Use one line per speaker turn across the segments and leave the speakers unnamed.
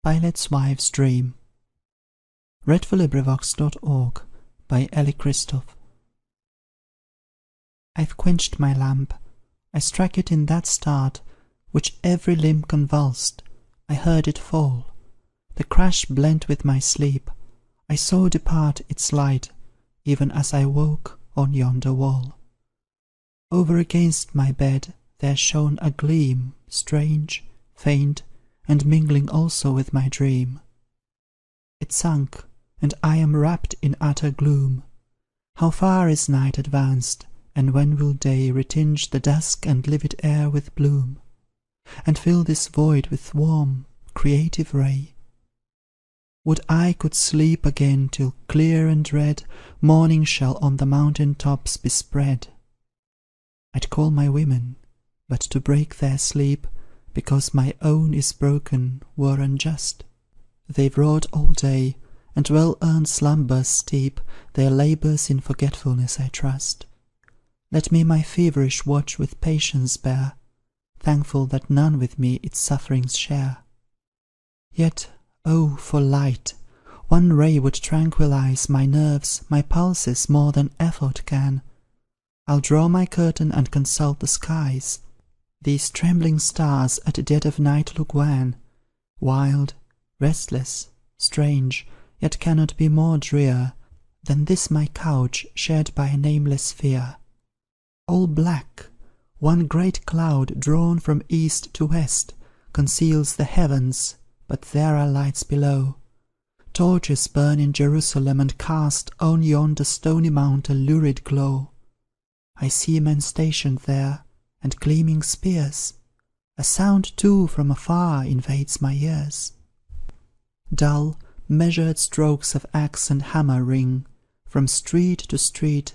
Pilate's Wife's Dream. LibriVox.org by Ellie Christoph. I've quenched my lamp, I struck it in that start, which every limb convulsed. I heard it fall, the crash blent with my sleep. I saw depart its light, even as I woke on yonder wall. Over against my bed there shone a gleam, strange, faint, and mingling also with my dream. It sunk, and I am wrapped in utter gloom. How far is night advanced, and when will day retinge the dusk and livid air with bloom, and fill this void with warm, creative ray? Would I could sleep again till clear and red morning shall on the mountain tops be spread. I'd call my women, but to break their sleep, because my own is broken, were unjust. They've wrought all day, and well-earned slumbers steep their labours in forgetfulness, I trust. Let me my feverish watch with patience bear, thankful that none with me its sufferings share. Yet, oh, for light! One ray would tranquillize my nerves, my pulses more than effort can. I'll draw my curtain and consult the skies. These trembling stars at dead of night look wan, wild, restless, strange, yet cannot be more drear than this my couch shared by a nameless fear. All black, one great cloud drawn from east to west conceals the heavens, but there are lights below. Torches burn in Jerusalem and cast on yonder stony mount a lurid glow. I see men stationed there, and gleaming spears. A sound, too, from afar invades my ears. Dull, measured strokes of axe and hammer ring from street to street,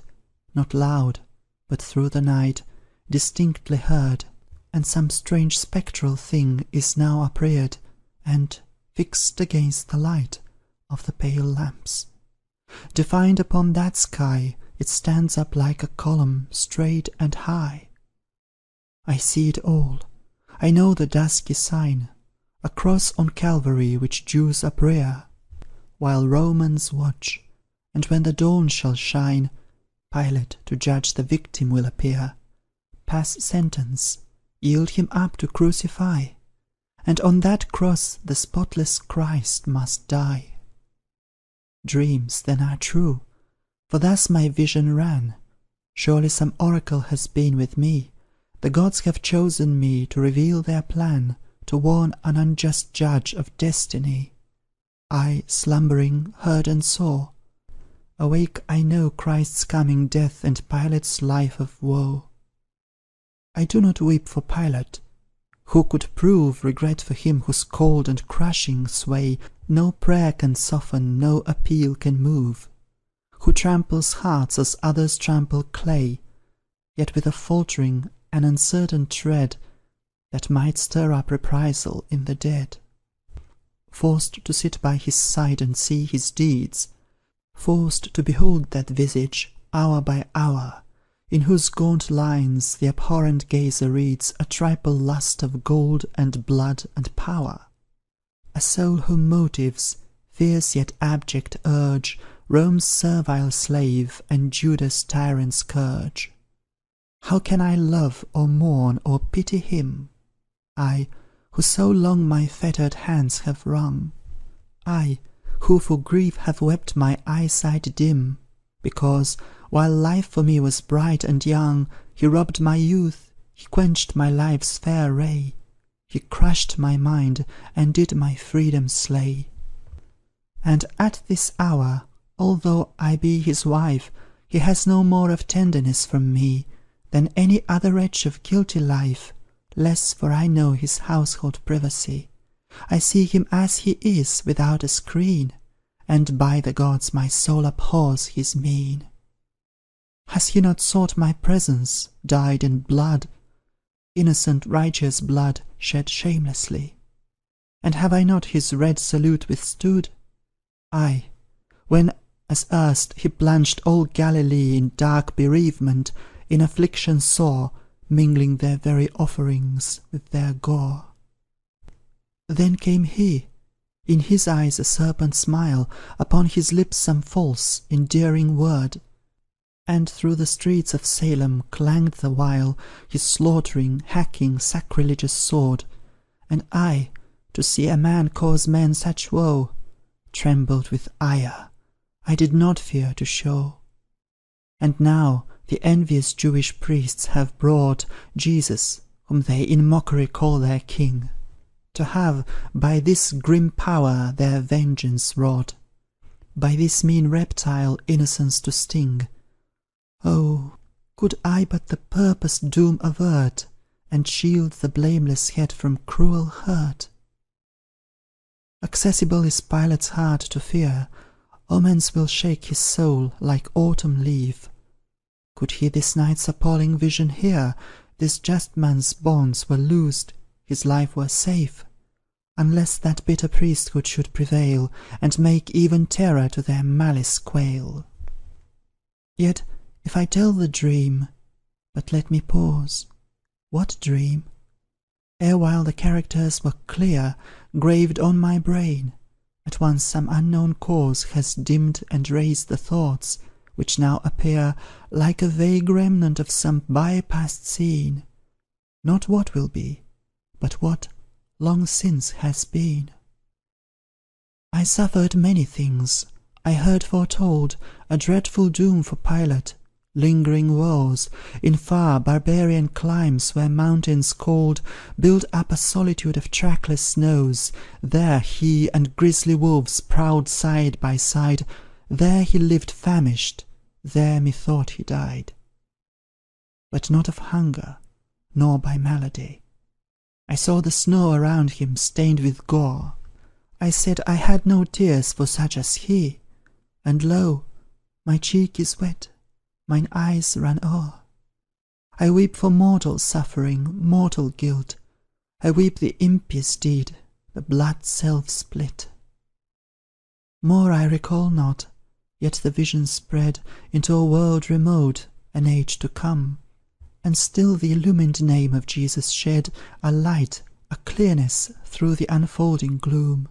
not loud, but through the night, distinctly heard, and some strange spectral thing is now upreared, and, fixed against the light of the pale lamps, defined upon that sky, it stands up like a column, straight and high. I see it all. I know the dusky sign, a cross on Calvary which Jews uprear, while Romans watch, and when the dawn shall shine, Pilate to judge the victim will appear, pass sentence, yield him up to crucify, and on that cross the spotless Christ must die. Dreams, then, are true, for thus my vision ran. Surely some oracle has been with me. The gods have chosen me to reveal their plan, to warn an unjust judge of destiny. I, slumbering, heard and saw. Awake, I know Christ's coming death and Pilate's life of woe. I do not weep for Pilate. Who could prove regret for him whose cold and crushing sway no prayer can soften, no appeal can move? Who tramples hearts as others trample clay, yet with a faltering and uncertain tread that might stir up reprisal in the dead? Forced to sit by his side and see his deeds, forced to behold that visage, hour by hour, in whose gaunt lines the abhorrent gazer reads a triple lust of gold and blood and power. A soul whom motives, fierce yet abject, urge Rome's servile slave and Judas' tyrant scourge. How can I love or mourn or pity him? I, who so long my fettered hands have wrung. I, who for grief have wept my eyesight dim, because, while life for me was bright and young, he robbed my youth, he quenched my life's fair ray, he crushed my mind, and did my freedom slay. And at this hour, although I be his wife, he has no more of tenderness from me than any other wretch of guilty life, less, for I know his household privacy. I see him as he is, without a screen, and by the gods my soul abhors his mien. Has he not sought my presence, dyed in blood, innocent righteous blood shed shamelessly? And have I not his red salute withstood? I, when, as erst, he plunged all Galilee in dark bereavement, in affliction sore, mingling their very offerings with their gore. Then came he, in his eyes a serpent smile, upon his lips some false, endearing word, and through the streets of Salem clanged the while his slaughtering, hacking, sacrilegious sword, and I, to see a man cause men such woe, trembled with ire, I did not fear to show. And now the envious Jewish priests have brought Jesus, whom they in mockery call their King, to have by this grim power their vengeance wrought, by this mean reptile innocence to sting. Oh, could I but the purposed doom avert, and shield the blameless head from cruel hurt! Accessible is Pilate's heart to fear, omens will shake his soul like autumn leaf. Could he this night's appalling vision hear, this just man's bonds were loosed, his life were safe, unless that bitter priesthood should prevail, and make even terror to their malice quail. Yet, if I tell the dream, but let me pause. What dream? Erewhile the characters were clear, graved on my brain. At once some unknown cause has dimmed and raised the thoughts, which now appear like a vague remnant of some by-past scene, not what will be, but what long since has been. I suffered many things. I heard foretold a dreadful doom for Pilate, lingering woes, in far barbarian climes where mountains cold build up a solitude of trackless snows. There he and grisly wolves prowled side by side, there he lived famished, there methought he died. But not of hunger, nor by malady. I saw the snow around him stained with gore. I said I had no tears for such as he, and lo, my cheek is wet, mine eyes run o'er. I weep for mortal suffering, mortal guilt. I weep the impious deed, the blood self-split. More I recall not, yet the vision spread into a world remote, an age to come, and still the illumined name of Jesus shed a light, a clearness through the unfolding gloom.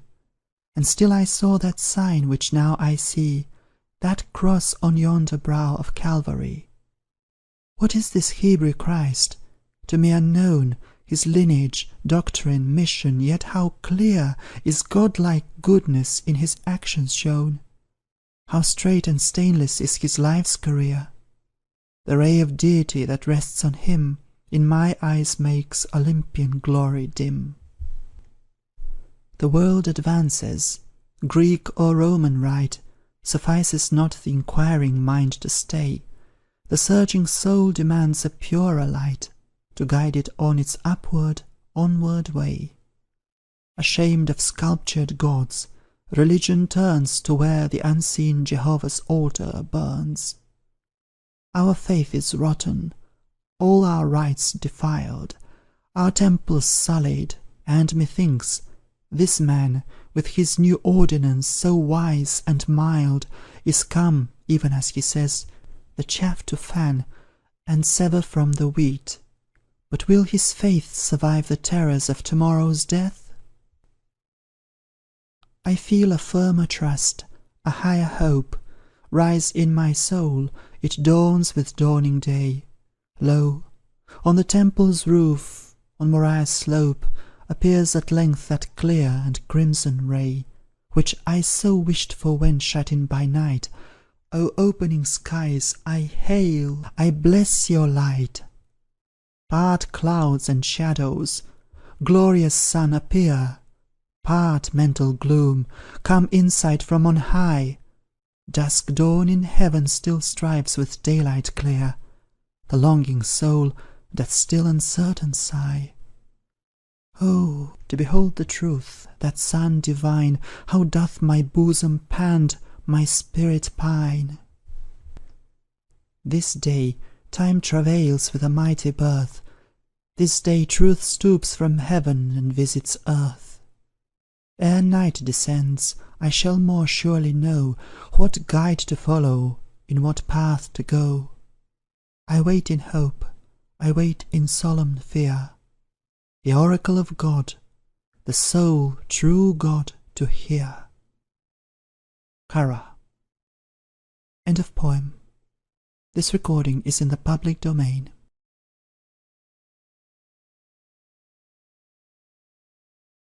And still I saw that sign which now I see, that cross on yonder brow of Calvary. What is this Hebrew Christ? To me unknown, his lineage, doctrine, mission, yet how clear is godlike goodness in his actions shown! How straight and stainless is his life's career! The ray of deity that rests on him in my eyes makes Olympian glory dim. The world advances, Greek or Roman rite suffices not the inquiring mind to stay. The surging soul demands a purer light to guide it on its upward, onward way. Ashamed of sculptured gods, religion turns to where the unseen Jehovah's altar burns. Our faith is rotten, all our rites defiled, our temples sullied, and methinks this man, with his new ordinance so wise and mild, is come, even as he says, the chaff to fan, and sever from the wheat. But will his faith survive the terrors of tomorrow's death? I feel a firmer trust, a higher hope, rise in my soul, it dawns with dawning day. Lo, on the temple's roof, on Moriah's slope, appears at length that clear and crimson ray, which I so wished for when shut in by night. O opening skies, I hail, I bless your light. Part clouds and shadows, glorious sun, appear. Part mental gloom, come insight from on high. Dusk dawn in heaven still strives with daylight clear. The longing soul doth still uncertain sigh. Oh, to behold the truth, that sun divine, how doth my bosom pant, my spirit pine! This day time travails with a mighty birth, this day truth stoops from heaven and visits earth. Ere night descends, I shall more surely know what guide to follow, in what path to go. I wait in hope, I wait in solemn fear, the oracle of God, the sole true God, to hear. Currer. End of poem. This recording is in the public domain.